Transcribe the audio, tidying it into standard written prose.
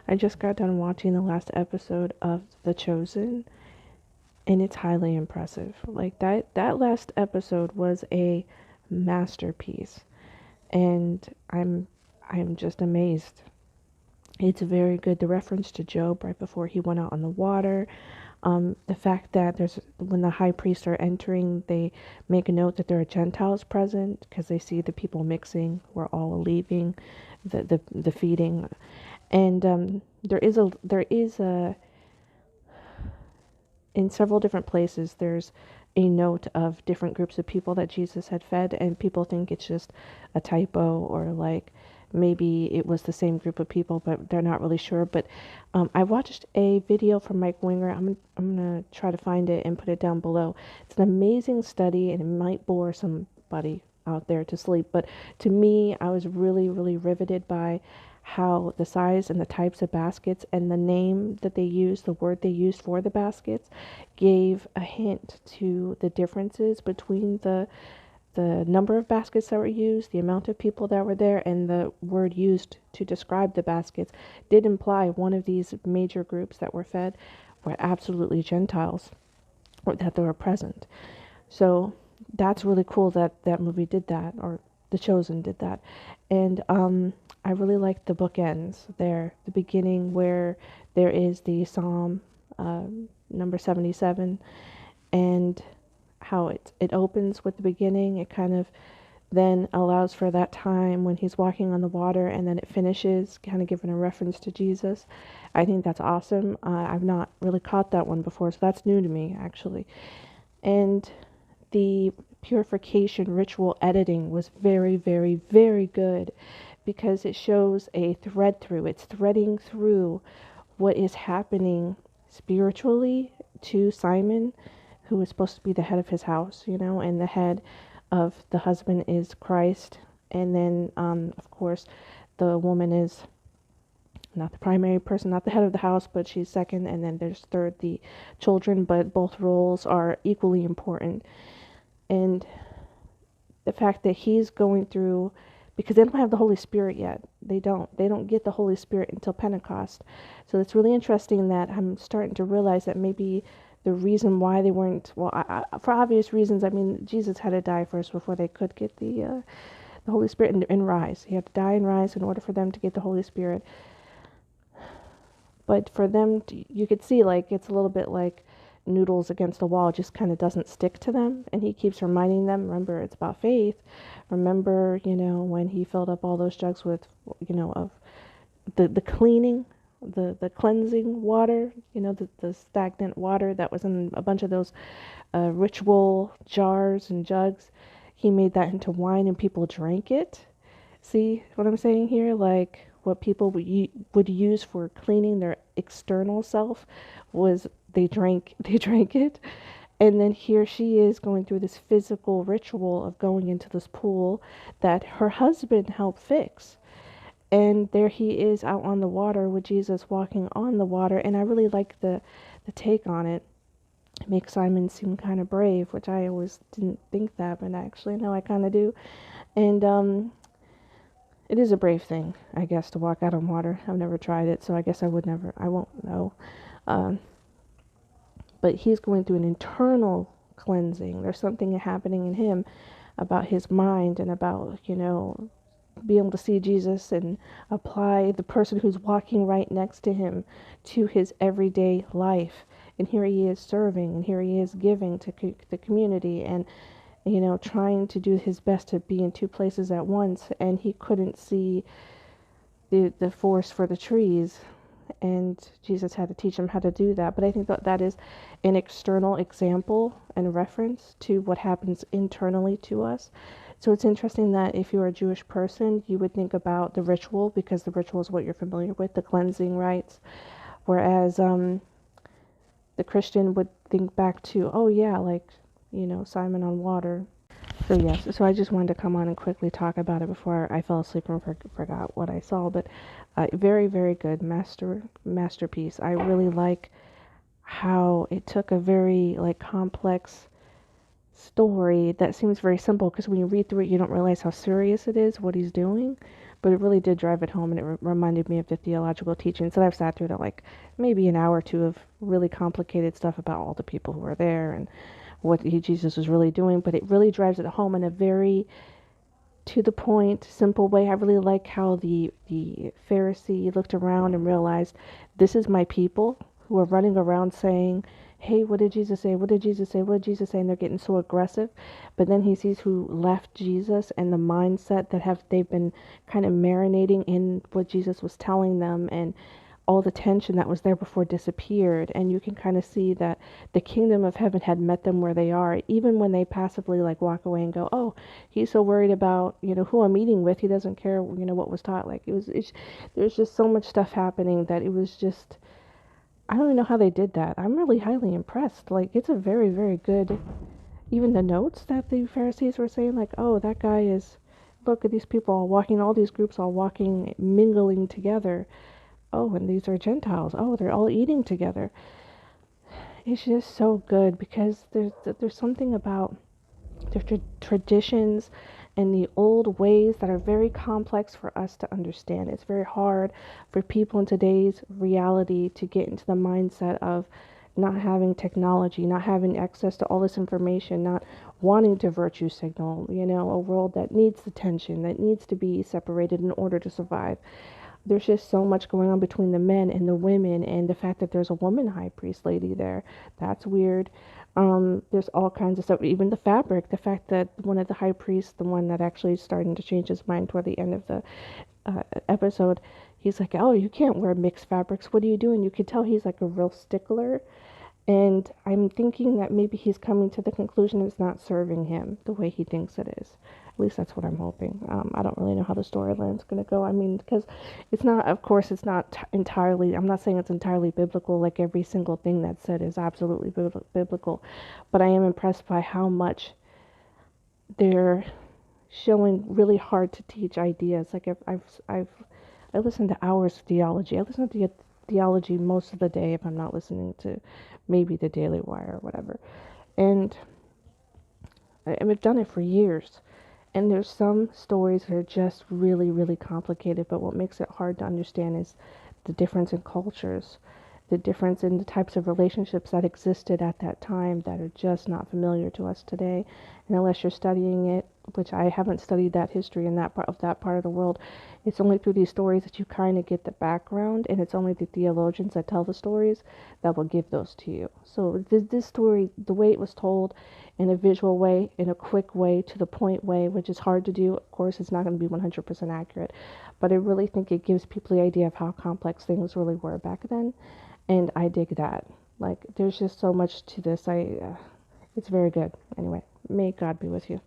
I just got done watching the last episode of The Chosen, and it's highly impressive. Like that last episode was a masterpiece, and I'm just amazed. It's very good. The reference to Job right before he went out on the water, the fact that there's when the high priests are entering, they make a note that there are Gentiles present because they see the people mixing. We're all leaving the feeding, and there is a in several different places there's a note of different groups of people that Jesus had fed, and people think it's just a typo or like maybe it was the same group of people, but they're not really sure. But I watched a video from Mike Winger. I'm gonna try to find it and put it down below. It's an amazing study, and it might bore somebody out there to sleep, but to me, I was really riveted by how the size and the types of baskets and the name that they used, the word they used for the baskets, gave a hint to the differences between the number of baskets that were used, the amount of people that were there, and the word used to describe the baskets did imply one of these major groups that were fed were absolutely Gentiles, or that they were present. So that's really cool that that movie did that, or The Chosen did that. And I really like the bookends there. The beginning where there is the Psalm number 77, and how it opens with the beginning. It kind of then allows for that time when he's walking on the water, and then it finishes, kind of giving a reference to Jesus. I think that's awesome. I've not really caught that one before, so that's new to me, actually. And the purification ritual editing was very good because it shows a thread through. It's threading through what is happening spiritually to Simon, who is supposed to be the head of his house, and the head of the husband is Christ. And then, of course, the woman is not the primary person, not the head of the house, but she's second. And then there's third, the children, but both roles are equally important. And the fact that he's going through, because they don't have the Holy Spirit yet. They don't get the Holy Spirit until Pentecost. So it's really interesting that I'm starting to realize that maybe the reason why they weren't, well, for obvious reasons. I mean, Jesus had to die first before they could get the Holy Spirit and rise. He had to die and rise in order for them to get the Holy Spirit. But for them, you could see like it's a little bit like noodles against the wall. It just kind of doesn't stick to them. And he keeps reminding them, remember, it's about faith. Remember, when he filled up all those jugs with, of the cleaning, the cleansing water, the stagnant water that was in a bunch of those ritual jars and jugs. He made that into wine and people drank it. See what I'm saying here? Like what people would use for cleaning their external self was they drank it. And then here she is going through this physical ritual of going into this pool that her husband helped fix. And there he is out on the water with Jesus walking on the water. And I really like the take on it. It makes Simon seem kind of brave, which I always didn't think that, but actually now I kind of do. And it is a brave thing, I guess, to walk out on water. I've never tried it, so I guess I won't know. Um, but he's going through an internal cleansing. There's something happening in him about his mind and about, be able to see Jesus and apply the person who's walking right next to him to his everyday life. And here he is serving, and here he is giving to the community, and trying to do his best to be in two places at once. And he couldn't see the forest for the trees, and Jesus had to teach him how to do that. But I think that is an external example and reference to what happens internally to us. So it's interesting that if you're a Jewish person, you would think about the ritual, because the ritual is what you're familiar with, the cleansing rites. Whereas the Christian would think back to, oh yeah, like, Simon on water. So yes, so I just wanted to come on and quickly talk about it before I fell asleep and forgot what I saw. But very good masterpiece. I really like how it took a very like complex story that seems very simple, because when you read through it, you don't realize how serious it is, what he's doing. but it really did drive it home, and it reminded me of the theological teachings that I've sat through, to like maybe an hour or two of really complicated stuff about all the people who were there and what Jesus was really doing. But it really drives it home in a very to the point, simple way. I really like how the Pharisee looked around and realized, this is my people who are running around saying, hey, what did Jesus say? What did Jesus say? What did Jesus say? And they're getting so aggressive. But then he sees who left Jesus and the mindset that they've been kind of marinating in what Jesus was telling them, and all the tension that was there before disappeared. And you can kind of see that the kingdom of heaven had met them where they are, even when they passively like walk away and go, oh, he's so worried about, who I'm eating with, he doesn't care, what was taught. Like there's just so much stuff happening that it was just, I don't even know how they did that. I'm really highly impressed. Like, it's a very, very good, even the notes that the Pharisees were saying, like, oh, that guy is, look at these people all walking, all these groups all walking, mingling together. Oh, and these are Gentiles. Oh, they're all eating together. It's just so good, because there's something about the traditions and the old ways that are very complex for us to understand. It's very hard for people in today's reality to get into the mindset of not having technology, not having access to all this information, not wanting to virtue signal, a world that needs attention, that needs to be separated in order to survive. There's just so much going on between the men and the women, and the fact that there's a woman high priest lady there, that's weird. There's all kinds of stuff, even the fabric, the fact that one of the high priests, the one that actually is starting to change his mind toward the end of the episode, he's like, oh, you can't wear mixed fabrics, what are you doing? You could tell he's like a real stickler. And I'm thinking that maybe he's coming to the conclusion it's not serving him the way he thinks it is. At least that's what I'm hoping. I don't really know how the storyline's going to go. I mean, because it's not, of course, it's not entirely, I'm not saying it's entirely biblical, like every single thing that's said is absolutely biblical. But I am impressed by how much they're showing really hard to teach ideas. Like I listen to hours of theology. I listen to theology most of the day if I'm not listening to maybe the Daily Wire or whatever. And I've done it for years. And there's some stories that are just really, really complicated, but what makes it hard to understand is the difference in cultures, the difference in the types of relationships that existed at that time that are just not familiar to us today. And unless you're studying it, which I haven't studied that history in that part of the world, it's only through these stories that you kind of get the background, and it's only the theologians that tell the stories that will give those to you. So this story, the way it was told, in a visual way, in a quick way, to the point way, which is hard to do. Of course, it's not going to be 100% accurate, but I really think it gives people the idea of how complex things really were back then, and I dig that. Like, there's just so much to this. It's very good. Anyway, may God be with you.